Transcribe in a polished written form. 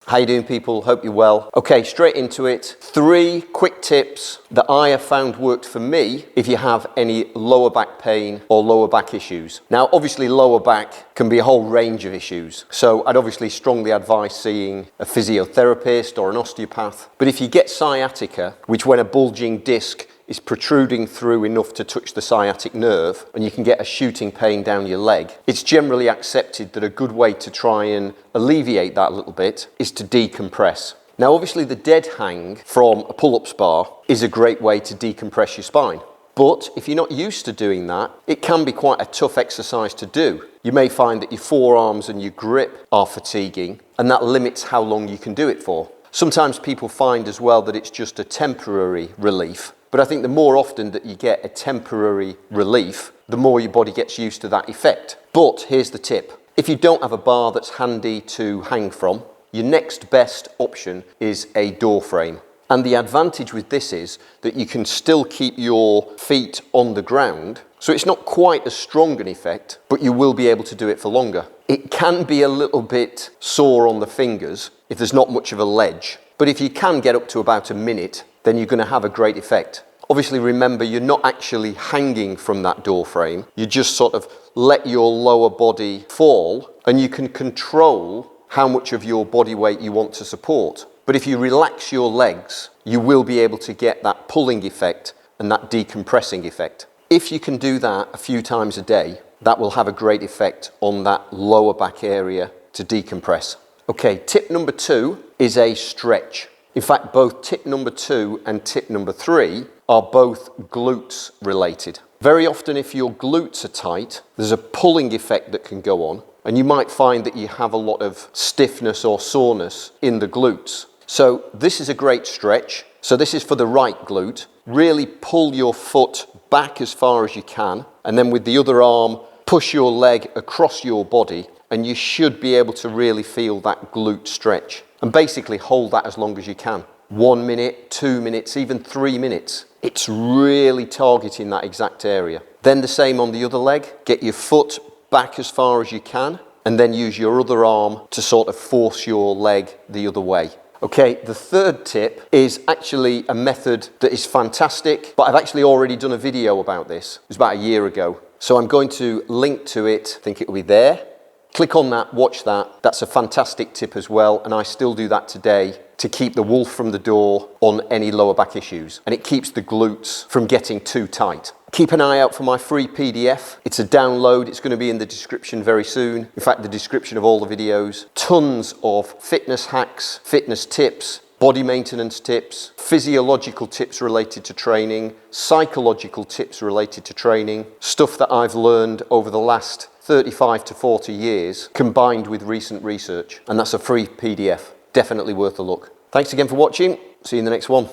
How you doing, people? Hope you're well. Okay, straight into it. 3 quick tips that I have found worked for me if you have any lower back pain or lower back issues. Now, obviously lower back can be a whole range of issues. So I'd obviously strongly advise seeing a physiotherapist or an osteopath. But if you get sciatica, which when a bulging disc is protruding through enough to touch the sciatic nerve and you can get a shooting pain down your leg, it's generally accepted that a good way to try and alleviate that a little bit is to decompress. Now obviously the dead hang from a pull-ups bar is a great way to decompress your spine. But if you're not used to doing that, it can be quite a tough exercise to do. You may find that your forearms and your grip are fatiguing and that limits how long you can do it for. Sometimes people find as well that it's just a temporary relief. But I think the more often that you get a temporary relief, the more your body gets used to that effect. But here's the tip. If you don't have a bar that's handy to hang from, your next best option is a door frame. And the advantage with this is that you can still keep your feet on the ground. So it's not quite as strong an effect, but you will be able to do it for longer. It can be a little bit sore on the fingers if there's not much of a ledge. But if you can get up to about a minute, then you're going to have a great effect. Obviously, remember, you're not actually hanging from that door frame. You just sort of let your lower body fall and you can control how much of your body weight you want to support. But if you relax your legs, you will be able to get that pulling effect and that decompressing effect. If you can do that a few times a day, that will have a great effect on that lower back area to decompress. Okay, tip number 2 is a stretch. In fact, both tip number 2 and tip number 3 are both glutes related. Very often if your glutes are tight, there's a pulling effect that can go on, and you might find that you have a lot of stiffness or soreness in the glutes. So this is a great stretch. So this is for the right glute. Really pull your foot back as far as you can, and then with the other arm, push your leg across your body, and you should be able to really feel that glute stretch. And basically hold that as long as you can. 1 minute, 2 minutes, even 3 minutes. It's really targeting that exact area. Then the same on the other leg. Get your foot back as far as you can, and then use your other arm to sort of force your leg the other way. Okay, the third tip is actually a method that is fantastic, but I've actually already done a video about this. It was about a year ago. So I'm going to link to it. I think it will be there. Click on that, watch that. That's a fantastic tip as well, and I still do that today to keep the wolf from the door on any lower back issues, and it keeps the glutes from getting too tight. Keep an eye out for my free PDF. It's a download. It's going to be in the description very soon. In fact, the description of all the videos. Tons of fitness hacks, fitness tips, body maintenance tips, physiological tips related to training, psychological tips related to training, stuff that I've learned over the last 35 to 40 years combined with recent research. And that's a free PDF. Definitely worth a look. Thanks again for watching. See you in the next one.